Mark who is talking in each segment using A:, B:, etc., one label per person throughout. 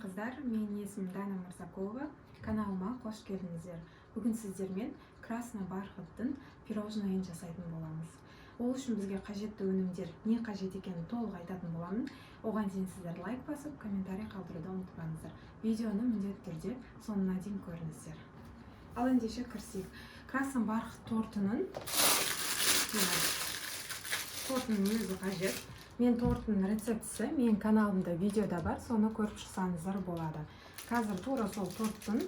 A: қыздар, менің есімім Дана Мырзакова, каналыма қош келдіңіздер. Бүгін сіздермен красный бархаттың пирожныйын жасайтын боламыз. Ол үшін бізге қажетті өнімдер не қажет екенін толық айтатын боламын. Оған дейін сіздер лайк басып, комментарий қалдыруды ұмытпаңыздар. Видеоны міндетті түрде соңына дейін көріңіздер. Ал ендеше кірісейік. Красный бархат тортының өзі қажет. Мен торттың рецептісі менің каналымда видеода бар, соны көріп шықсаңыздар болады. Қазір тура сол торттың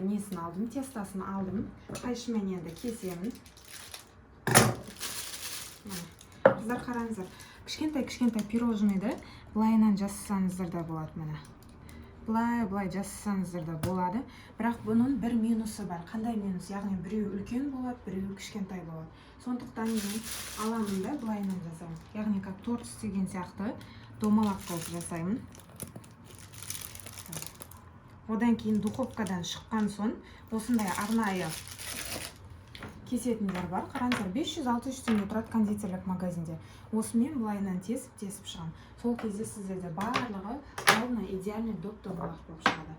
A: несін алдым, тестасын алдым. Қайшымен енді кесемін. Қыздар қараңыздар, кішкентай пирожныйды былайынан жасасаңыздар да болады. Міне былай жасасаңыздар да болады. Бірақ бұның бір минусы бар. Қандай минус? Яғни біреу үлкен болады, біреу кішкентай болады. Сондықтан мен аламын да былайынан жасаймын. Яғни как торт істеген сияқты домалақ қылып жасаймын. Одан кейін духовкадан шыққан соң осындай арнайы кесетіндер бар. Қараңыздар, 500-600 теңге тұрады кондитерлік магазинде. Осымен былайынан тесіп шығамын. Сол кезде сіздерде барлығы ровно идеальный доп-домалақ болып шығады.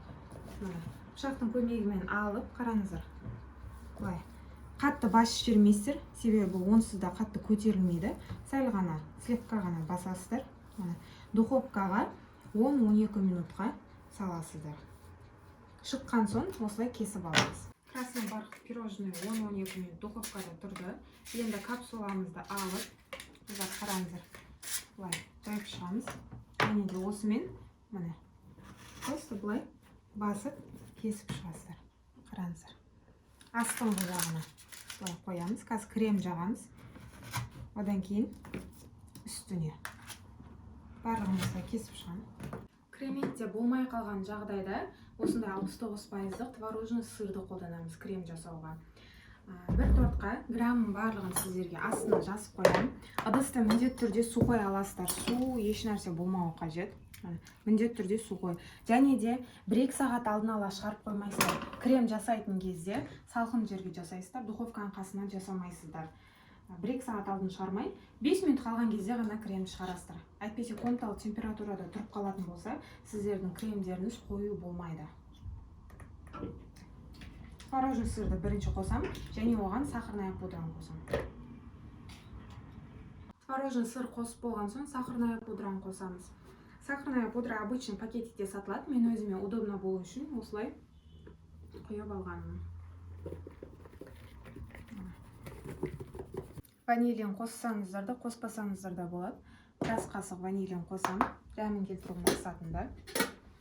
A: Пышақтың көмегімен алып, қараңыздар. Былай. Қатты басып жібермейсіздер, себебі онсыз да қатты көтерілмейді. Сәл ғана, слегка ғана басасыздар. Духовкаға 10-12 минутқа саласыздар. Шыққан соң осылай кесіп аламыз. Красный бархат пирожный 10-12 минут духовкада тұрды. Енді капсуламызды алып, қараңыздар, былай жайып шығамыз. Және де осымен, міне, просто былай басып кесіп шығасыздар. Қараңыздар. Астыңғы жағына былай қоямыз. Қазір крем жағамыз. Одан кейін үстіне барлығымызға кесіп шығамыз. Кременте болмай қалған жағдайда осындай 69%-лық творожный сырды қолданамыз крем жасауға. Бір тортқа граммын барлығын сіздерге астына жазып қоямын. Ыдысты міндетті түрде су қоя аласыздар. Су еш нәрсе болмауы қажет. Міндетті түрде су қой. Және де 1-2 сағат алдын ала шығарып қоймайсыздар. Крем жасайтын кезде салқын жерге жасайсыздар, духовканың қасына жасамайсыздар. 1-2 сағат алдын шығармай, 5 минут қалған кезде ғана крем шығарасыздар. Әйтпесе комнаталық температурада тұрып қалатын болса, сіздердің кремдеріңіз қою болмайды. Творожный сырды бірінші қосам, және оған сахарная пудраны қосам. Творожный сыр қосып болған соң сахарная пудраны қосамыз. Сахарная пудра обычный пакетикте сатылады. Мен өзіме удобно болу үшін осылай құйып алғанмын. Ванилин қоссаңыздар да, қоспасаңыздар да болады. Біраз қасық ванилин қосам, дәмін келтіру мақсатында.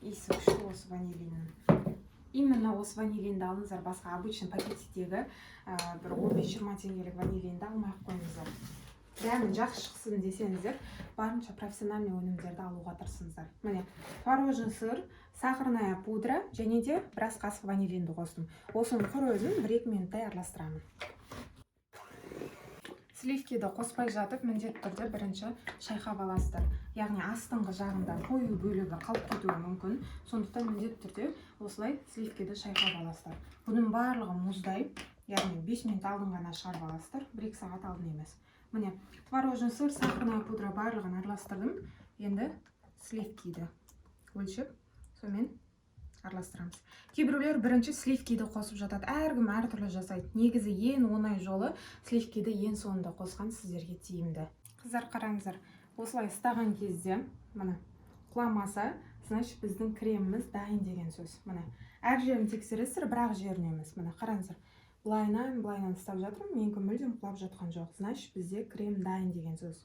A: Иісі күшті осы ванилиннің. Именно осы ванилинді алыңыздар, басқа обычный пакетиктегі бір 15-20 теңгелік ванилинді алмай қойыңыздар. Дәмін жақсы шықсын десеңіздер, барынша профессиональный өнімдерді алуға тырысыңыздар. Міне, творожный сыр, сахарная пудра және де біраз қасық ванилинді қостым. Осының құр өзін 1-2 минуттай араластырамын. Сливкиді қоспай жатып, міндетті түрде бірінші шайқап аласыздар. Яғни астыңғы жағында қою бөлігі қалып кетуі мүмкін. Сондықтан міндетті түрде осылай сливкиді шайқап аласыздар. Бұның барлығы мұздай, яғни 5 минут алдын ғана шығарып аласыздар, 1-2 сағат алдын емес. Міне, творожный сыр, сахарная пудра барлығын араластырдым. Енді сливкиді өлшеп, сонымен араластырамыз. Кейбіреулер бірінші сливкиді қосып жатады. Әркім әртүрлі жасайды. Негізі ең оңай жолы сливкиді ең соңында қосқан сіздерге тиімді. Қыздар қараңыздар, осылай ұстаған кезде, міне, құламаса, значит біздің креміміз дайын деген сөз. Міне, әр жерін тексересіздер, бірақ жерін емес. Міне, қараңыздар. Былайынан ұстап жатырмын, менікі мүлдем құлап жатқан жоқ. Значит, бізде крем дайын деген сөз.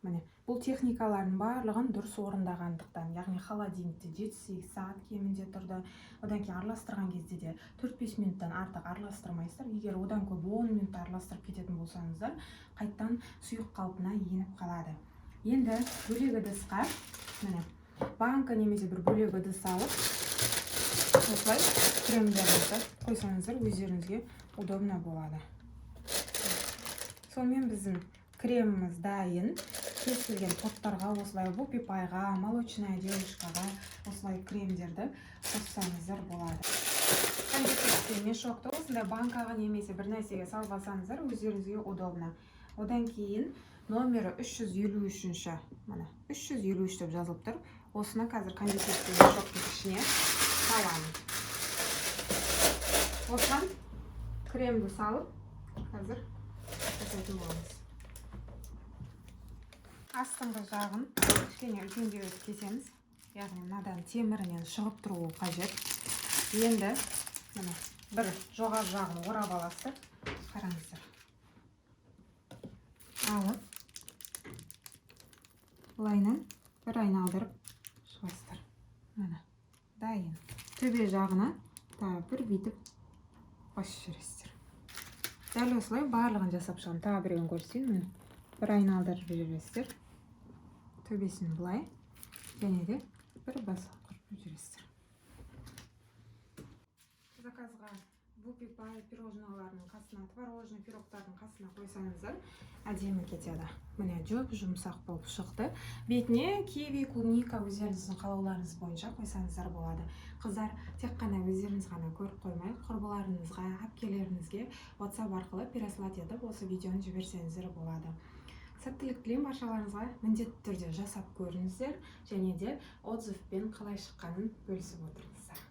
A: Міне, бұл техникалардың барлығын дұрыс орындағандықтан, яғни холодильникте 7-8 сағат кемінде тұрды. Одан кейін араластырған кезде де 4-5 минуттан артық араластырмайсыздар. Егер одан көп 10 минут араластырып кететін болсаңыздар, қайттан сұйық қалпына еніп қалады. Енді бөлек ыдысқа, міне, банка немесе бір бөлек ыдыс алып, осылай кремдеріңізді қойсаңыздар, өздеріңізге удобно болады. Сонымен біздің креміміз дайын. Кесілген торттарға осылай пипайға, молочная девушкаға осылай кремдерді қоссаңыздар болады. Кондитерский мешокты осындай банкаға немесе бір нәрсеге салып алсаңыздар, өздеріңізге удобно. Одан кейін номері 353, міне, 353 деп жазылып тұр. Осыны қазір кондитерский мешоктың ішіне саламын. Осыған кремді салып, қазір жасайтын боламыз. Астыңғы жағын кішкене үлкендеу етіп кесеміз. Яғни мынадан темірінен шығып тұруы қажет. Енді мына бір жоғары жағын орап аласыздар. Қараңыздар. Алып, былайынан бір айналдырып шығасыздар. Мына дайын. Төбе жағына тағы бір бүйтіп басып жібересіздер. Дәл осылай барлығын жасап шығамын. Тағы біреуін көрсетейін. Міне бір айналдырып жібересіздер. Төбесін былай, және де бір басып құрып жібересіздер. Заказға бупи-пай пирожналардың қасына, творожный пирогтардың қасына қойсаңыздар, әдемі кетеді. Міне жұмсақ болып шықты. Бетіне киви, клубника өздеріңіздің қалауларыңыз бойынша қойсаңыздар болады. Қыздар тек қана өздеріңіз ғана көріп қоймай, құрбыларыңызға, әпкелеріңізге WhatsApp арқылы переслать етіп, осы видеоны жіберсеңіздер болады. Сәттілік тілеймін баршаларыңызға. Міндетті түрде жасап көріңіздер, және де отзывпен қалай шыққанын бөлісіп отырыңыздар.